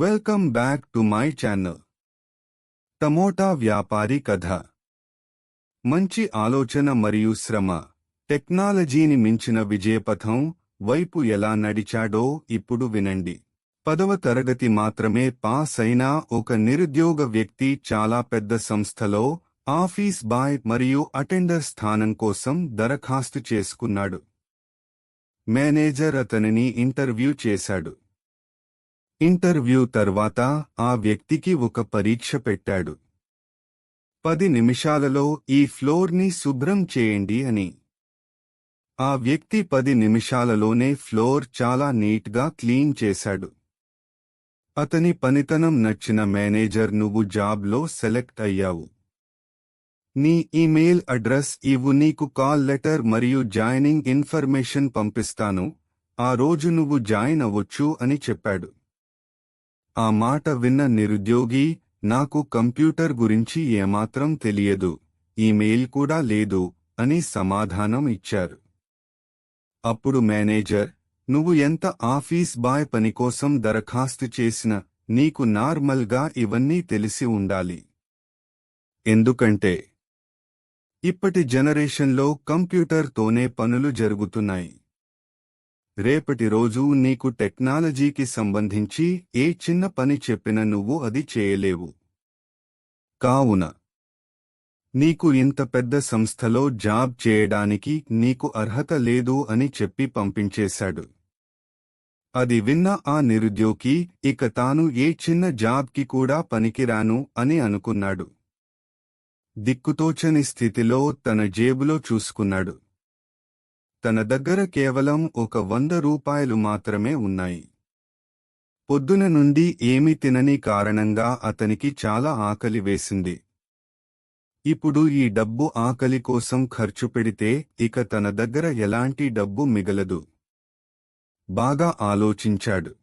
Welcome back to my channel. Tomato వ్యాపారి కథ. మంచి ఆలోచన మరియు శ్రమ టెక్నాలజీని మించిన విజయపథం వైపు ఎలా నడిచాడో ఇప్పుడు వినండి. 10వ తరగతి మాత్రమే పాస్ అయిన ఒక నిరుద్యోగ వ్యక్తి చాలా పెద్ద సంస్థలో ఆఫీస్ బాయ్ మరియు అటెండర్ స్థానం కోసం దరఖాస్తు చేసుకున్నాడు. మేనేజర్ అతనిని ఇంటర్వ్యూ చేశాడు. ఇంటర్వ్యూ తర్వాత ఆ వ్యక్తికి ఒక పరీక్ష పెట్టాడు. 10 నిమిషాలలో ఈ ఫ్లోర్ని శుభ్రం చేయండి అని. ఆ వ్యక్తి 10 నిమిషాలలోనే ఫ్లోర్ చాలా నీట్గా క్లీన్ చేశాడు. అతని పనితనం నచ్చిన మేనేజర్, నువ్వు జాబ్లో సెలెక్ట్ అయ్యావు. నీ ఈమెయిల్ అడ్రస్ ఇవ్వు, నీకు కాల్ లెటర్ మరియు జాయినింగ్ ఇన్ఫర్మేషన్ పంపిస్తాను, ఆ రోజు నువ్వు జాయిన్ అవ్వొచ్చు అని చెప్పాడు. ఆ మాట విన్న నిరుద్యోగి, నాకు కంప్యూటర్ గురించి ఏమాత్రం తెలియదు, ఈమెయిల్ కూడా లేదు అని సమాధానం ఇచ్చారు. అప్పుడు మేనేజర్, నువ్వు ఎంత ఆఫీస్ బాయ్ పని కోసం దరఖాస్తు చేసినా నీకు నార్మల్గా ఇవన్నీ తెలిసి ఉండాలి. ఎందుకంటే ఇప్పటి జనరేషన్లో కంప్యూటర్తోనే పనులు జరుగుతున్నాయి. రేపటి రోజు నీకు టెక్నాలజీకి సంబంధించి ఏ చిన్న పని చెప్పినా నువ్వు అది చేయలేవు. కావున నీకు ఇంత పెద్ద సంస్థలో జాబ్ చేయడానికి నీకు అర్హత లేదు అని చెప్పి పంపించేశాడు. అది విన్న ఆ నిరుద్యోగి ఇక తాను ఏ చిన్న జాబ్కి కూడా పనికిరాను అని అనుకున్నాడు. దిక్కుతోచని స్థితిలో తన జేబులో చూసుకున్నాడు. తన దగ్గర కేవలం ఒక 100 రూపాయలు మాత్రమే ఉన్నాయి. పొద్దున నుండి ఏమీ తినని కారణంగా అతనికి చాలా ఆకలి వేసింది. ఇప్పుడు ఈ డబ్బు ఆకలి కోసం ఖర్చు పెడితే ఇక తన దగ్గర ఎలాంటి డబ్బు మిగలదు. బాగా ఆలోచించాడు.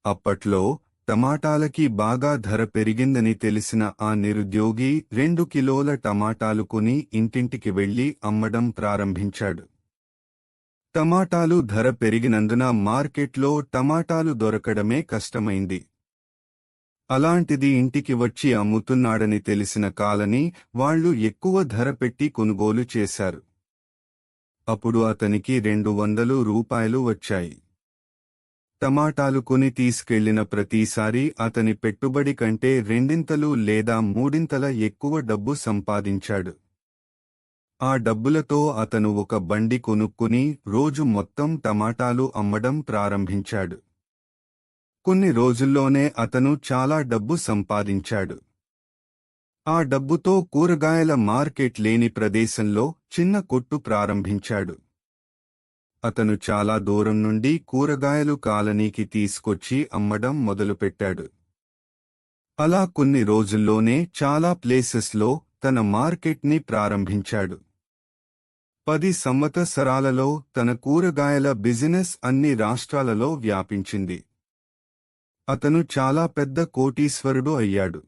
అప్పట్లో టమాటాలకి బాగా ధర పెరిగిందని తెలిసిన ఆ నిరుద్యోగి 2 కిలోల టమాటాలు కొని ఇంటింటికి వెళ్లి అమ్మడం ప్రారంభించాడు. టమాటాలు ధర పెరిగినందున మార్కెట్లో టమాటాలు దొరకడమే కష్టమైంది. అలాంటిది ఇంటికి వచ్చి అమ్ముతున్నాడని తెలిసిన కాలనీ వాళ్లు ఎక్కువ ధర పెట్టి కొనుగోలు చేశారు. అప్పుడు అతనికి 200 రూపాయలు వచ్చాయి. టమాటాలు కొని తీసుకెళ్లిన ప్రతిసారీ అతని పెట్టుబడి కంటే 2 లేదా 3 ఎక్కువ డబ్బు సంపాదించాడు. ఆ డబ్బులతో అతను ఒక బండి కొనుక్కుని రోజు మొత్తం టమాటాలు అమ్మడం ప్రారంభించాడు. కొన్ని రోజుల్లోనే అతను చాలా డబ్బు సంపాదించాడు. ఆ డబ్బుతో కూరగాయల మార్కెట్ లేని ప్రదేశంలో చిన్న కొట్టు ప్రారంభించాడు. అతను చాలా దూరం నుండి కూరగాయలు కాలనీకి తీసుకొచ్చి అమ్మడం మొదలుపెట్టాడు. అలా కొన్ని రోజుల్లోనే చాలా ప్లేసెస్లో తన మార్కెట్ని ప్రారంభించాడు. 10 సంవత్సరాలలో తన కూరగాయల బిజినెస్ అన్ని రాష్ట్రాలలో వ్యాపించింది. అతను చాలా పెద్ద కోటీశ్వరుడు అయ్యాడు.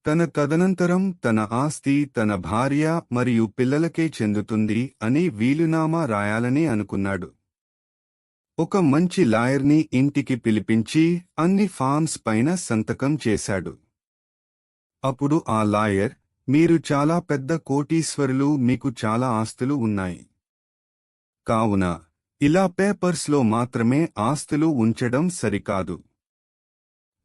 తదనంతరం తన ఆస్తి తన భార్య మరియు పిల్లలకే చెందుతుంది అని వీలునామా రాయాలని అనుకున్నాడు. ఒక మంచి లాయర్ని ఇంటికి పిలిపించి అన్ని ఫామ్స్ పైన సంతకం చేశాడు. అప్పుడు ఆ లాయర్, మీరు చాలా పెద్ద కోటీశ్వరులు, మీకు చాలా ఆస్తులు ఉన్నాయి. కావున ఇలా పేపర్స్లో మాత్రమే ఆస్తులు ఉంచడం సరికాదు.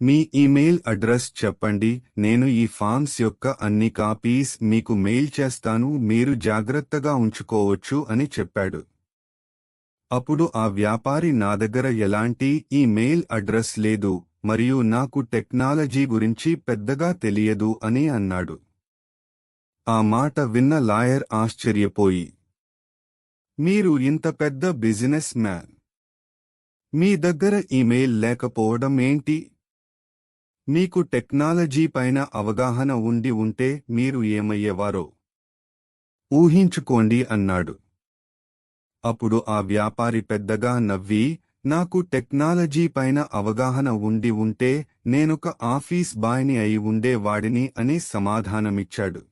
మీ ఈమెయిల్ అడ్రస్ చెప్పండి, నేను ఈ ఫామ్స్ యొక్క అన్ని కాపీస్ మీకు మెయిల్ చేస్తాను, మీరు జాగ్రత్తగా ఉంచుకోవచ్చు అని చెప్పాడు. అప్పుడు ఆ వ్యాపారి, నా దగ్గర ఎలాంటి ఈమెయిల్ అడ్రస్ లేదు మరియు నాకు టెక్నాలజీ గురించి పెద్దగా తెలియదు అని అన్నాడు. ఆ మాట విన్న లాయర్ ఆశ్చర్యపోయి, మీరు ఇంత పెద్ద బిజినెస్ మ్యాన్, మీ దగ్గర ఈమెయిల్ లేకపోవడం ఏంటి? మీకు టెక్నాలజీ పైన అవగాహన ఉండి ఉంటే మీరు ఏమయ్యేవారో ఊహించుకోండి అన్నాడు. అప్పుడు ఆ వ్యాపారి పెద్దగా నవ్వి, నాకు టెక్నాలజీ పైన అవగాహన ఉండి ఉంటే నేనొక ఆఫీస్ బాయ్ని అయి ఉండేవాడిని అని సమాధానమిచ్చాడు.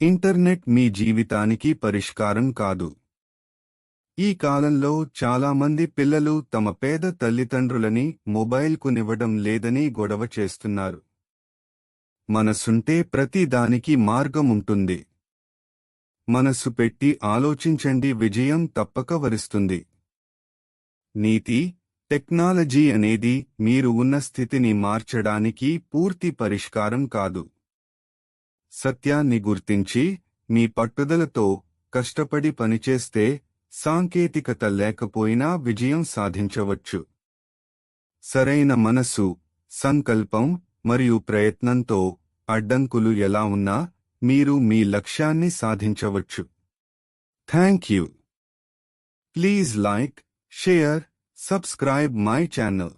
ఇంటర్నెట్ మీ జీవితానికి పరిష్కారం కాదు. ఈ కాలంలో చాలామంది పిల్లలు తమ పేద తల్లిదండ్రులని మొబైల్కునివ్వడం లేదని గొడవ చేస్తున్నారు. మనసుంటే ప్రతి దానికి మార్గముంటుంది. మనసు పెట్టి ఆలోచించండి, విజయం తప్పక వరిస్తుంది. నీతి: టెక్నాలజీ అనేది మీరు ఉన్న స్థితిని మార్చడానికి పూర్తి పరిష్కారం కాదు. సత్యాన్ని గుర్తించి మీ పట్టుదలతో కష్టపడి పనిచేస్తే సాంకేతికత లేకపోయినా విజయం సాధించవచ్చు. సరైన మనసు, సంకల్పం మరియు ప్రయత్నంతో అడ్డంకులు ఎలా ఉన్నా మీరు మీ లక్ష్యాన్ని సాధించవచ్చు. Thank you. Please like, share, subscribe my channel.